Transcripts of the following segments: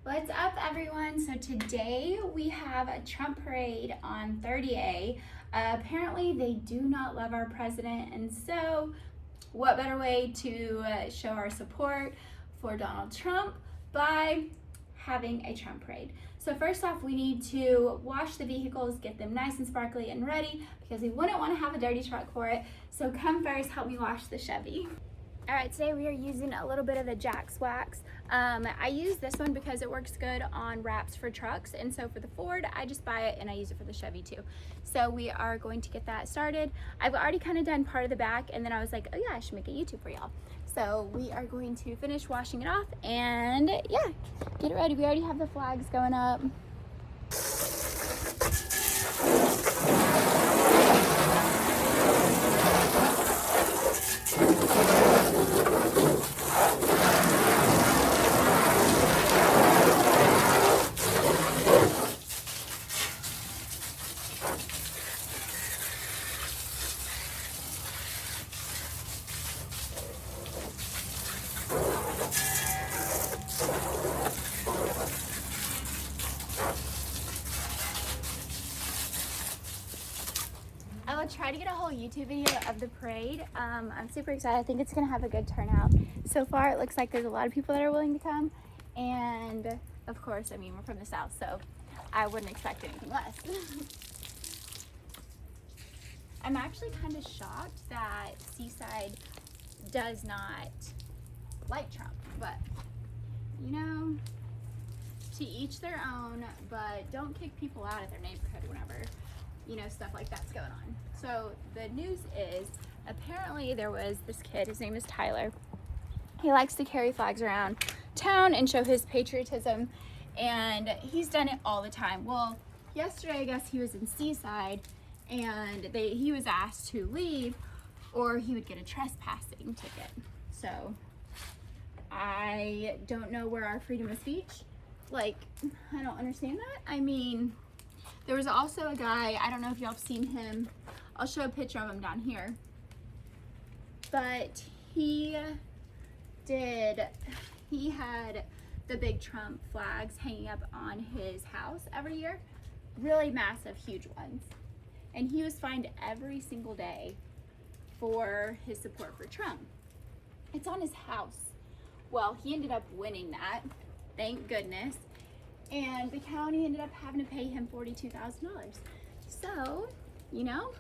What's up, everyone? So today we have a Trump Parade on 30A. Apparently they do not love our president, and so what better way to show our support for Donald Trump by having a Trump Parade. So first off, we need to wash the vehicles, get them nice and sparkly and ready, because we wouldn't want to have a dirty truck for it. So come first, help me wash the Chevy. All right, today we are using a little bit of the Jack's Wax. I use this one because it works good on wraps for trucks, and so for the Ford, I just buy it and I use it for the Chevy too. So we are going to get that started. I've already kind of done part of the back, and then I was like, oh yeah, I should make a YouTube for y'all. So we are going to finish washing it off and yeah, get it ready. We already have the flags going up. I will try to get a whole YouTube video of the parade. I'm super excited. I think it's gonna have a good turnout. So far, it looks like there's a lot of people that are willing to come. And of course, I mean, we're from the South, so I wouldn't expect anything less. I'm actually kind of shocked that Seaside does not like Trump, but you know, to each their own, but don't kick people out of their neighborhood whenever, you know, stuff like that's going on. So the news is, apparently there was this kid, his name is Tyler. He likes to carry flags around town and show his patriotism, and he's done it all the time. Well, yesterday I guess he was in Seaside, and he was asked to leave or he would get a trespassing ticket. So I don't know where our freedom of speech, like, I don't understand that. I mean, there was also a guy, I don't know if y'all have seen him, I'll show a picture of him down here, but he had the big Trump flags hanging up on his house every year, really massive, huge ones, and he was fined every single day for his support for Trump. It's on his house. Well, he ended up winning that, thank goodness. And the county ended up having to pay him $42,000. So, you know,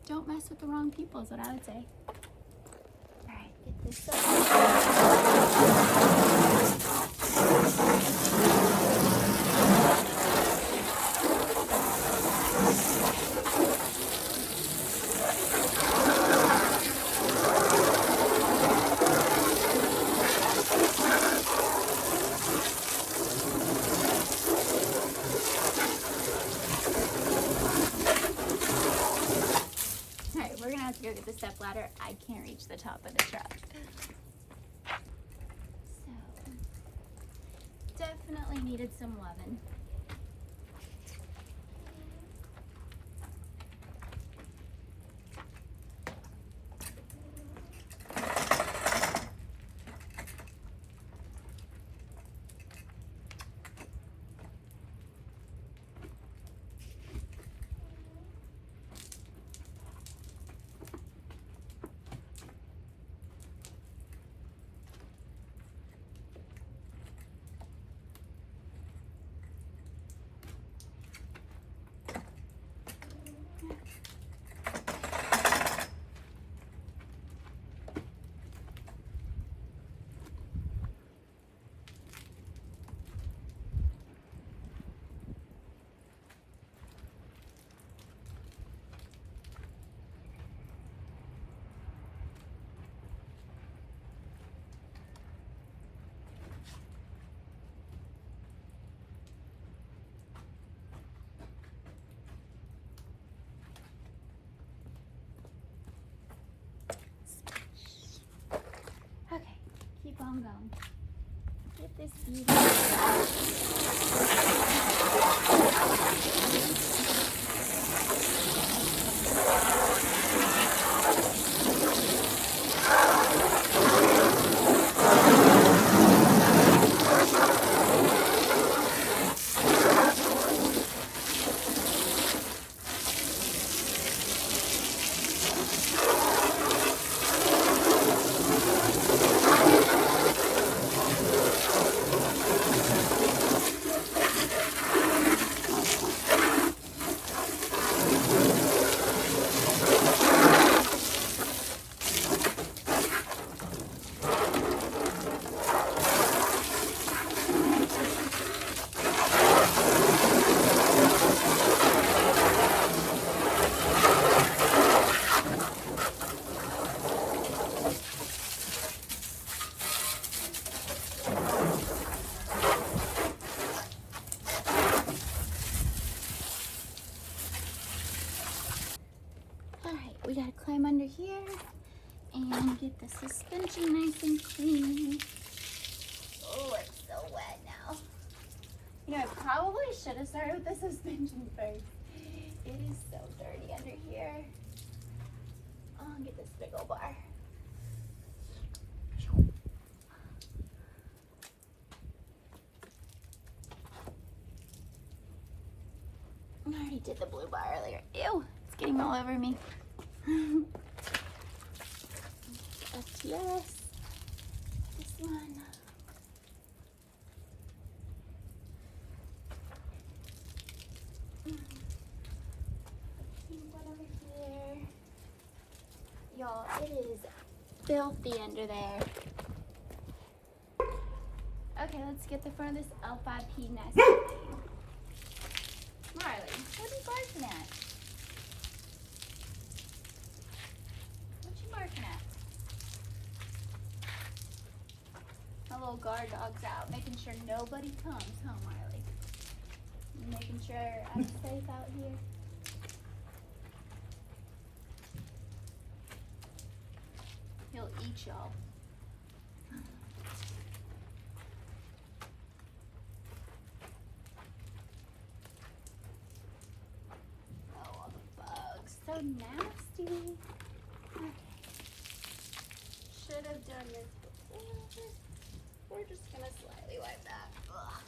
don't mess with the wrong people is what I would say. All right, get this We're gonna have to go get the step ladder. I can't reach the top of the truck. So, definitely needed some loving. Keep on going. Get this beauty. the suspension nice and clean. Oh, it's so wet now. You know, I probably should have started with the suspension first. It is so dirty under here. Oh, I'll get this big old bar. I already did the blue bar earlier. Ew, it's getting all over me. STS. This one. One over here. Y'all, it is filthy under there. Okay, let's get the front of this L5P nice and clean. Marley, what are you barking at? What you barking at? My little guard dog's out, making sure nobody comes, huh, Marley? Making sure I'm safe out here. He'll eat y'all. So nasty. Okay. Should have done this before. We're just gonna slightly wipe that. Ugh.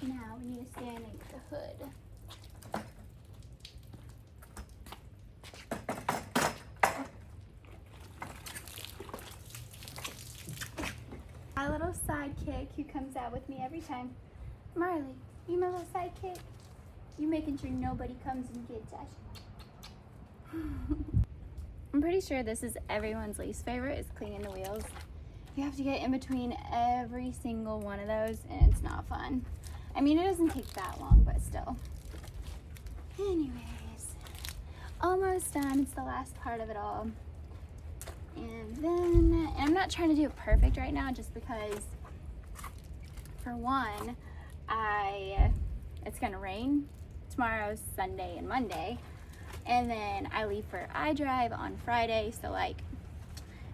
Now we need to sanding the hood. My little sidekick who comes out with me every time. Marley, you my little sidekick? You making sure nobody comes and gets us. I'm pretty sure this is everyone's least favorite, is cleaning the wheels. You have to get in between every single one of those and it's not fun. I mean, it doesn't take that long, but still. Anyways, almost done. It's the last part of it all. And then, and I'm not trying to do it perfect right now just because, for one, it's gonna rain tomorrow, Sunday, and Monday. And then I leave for iDrive on Friday, so like,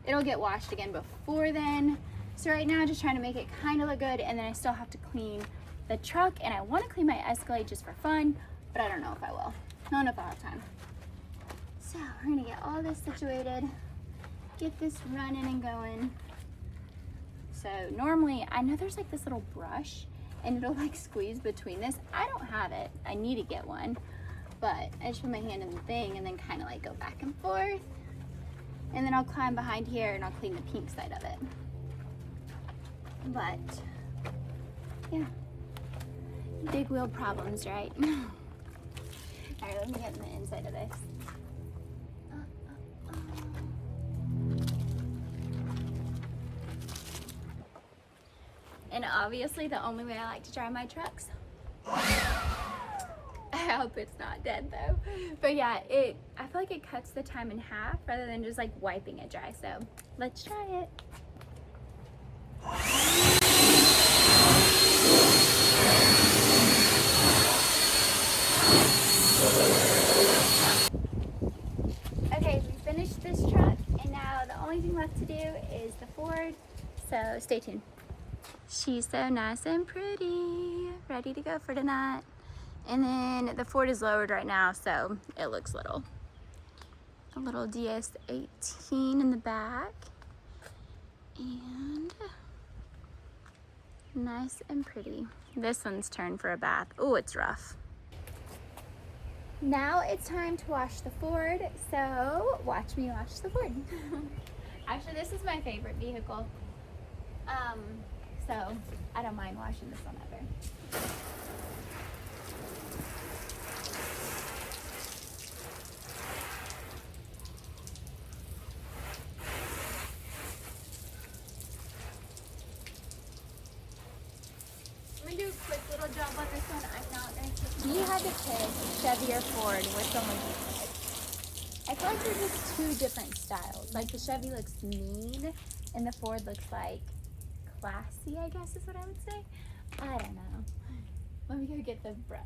it'll get washed again before then. So right now, just trying to make it kind of look good, and then I still have to clean the truck, and I want to clean my Escalade just for fun, but I don't know if I will. I don't know if I'll have time. So we're gonna get all this situated, get this running and going. So normally, I know there's like this little brush, and it'll like squeeze between this. I don't have it. I need to get one, but I just put my hand in the thing and then kind of like go back and forth, and then I'll climb behind here and I'll clean the pink side of it. But yeah. Big wheel problems, right? Alright, let me get in the inside of this. And obviously the only way I like to drive my trucks. I hope it's not dead though. But yeah, I feel like it cuts the time in half rather than just like wiping it dry. So let's try it. Okay, we finished this truck, and now the only thing left to do is the Ford, so stay tuned. She's so nice and pretty, ready to go for tonight. And then the Ford is lowered right now, so it looks little. A little DS18 in the back, and nice and pretty. This one's turned for a bath. Oh, it's rough. Now it's time to wash the Ford, so watch me wash the Ford. Actually, this is my favorite vehicle, so I don't mind washing this one ever. I'm gonna do a quick little job on this one. I'm not gonna keep. Do you have pick Chevy or Ford, which one would you pick? I feel like they're just two different styles. Like the Chevy looks mean and the Ford looks like classy, I guess is what I would say. I don't know. Let me go get the brush.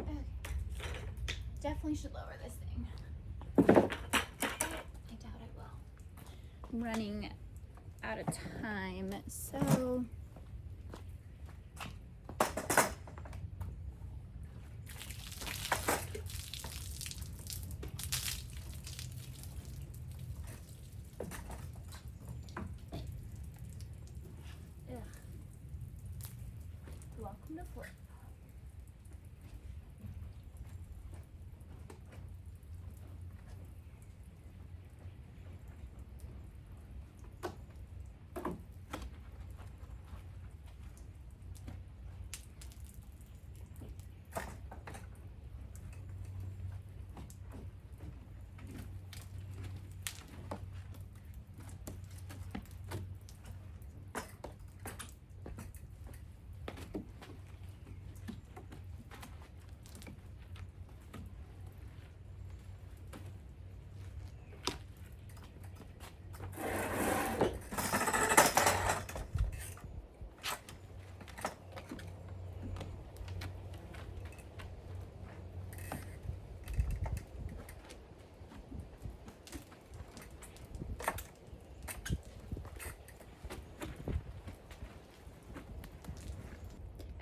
Okay. Definitely should lower this thing. I doubt I will. I'm running out of time, so welcome to Florida.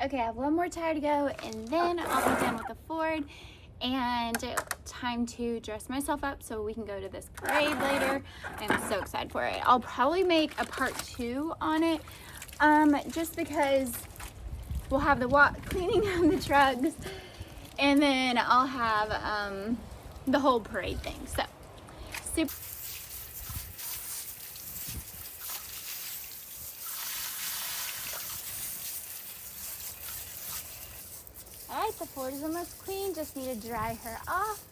Okay, I have one more tire to go and then I'll be done with the Ford and time to dress myself up so we can go to this parade later. I'm so excited for it. I'll probably make a part 2 on it just because we'll have the cleaning of the trucks and then I'll have the whole parade thing. So, super. Alright, the Ford is almost clean, just need to dry her off.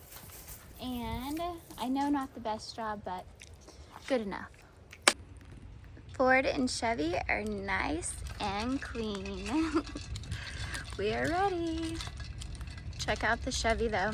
And I know not the best job, but good enough. Ford and Chevy are nice and clean. We are ready. Check out the Chevy though.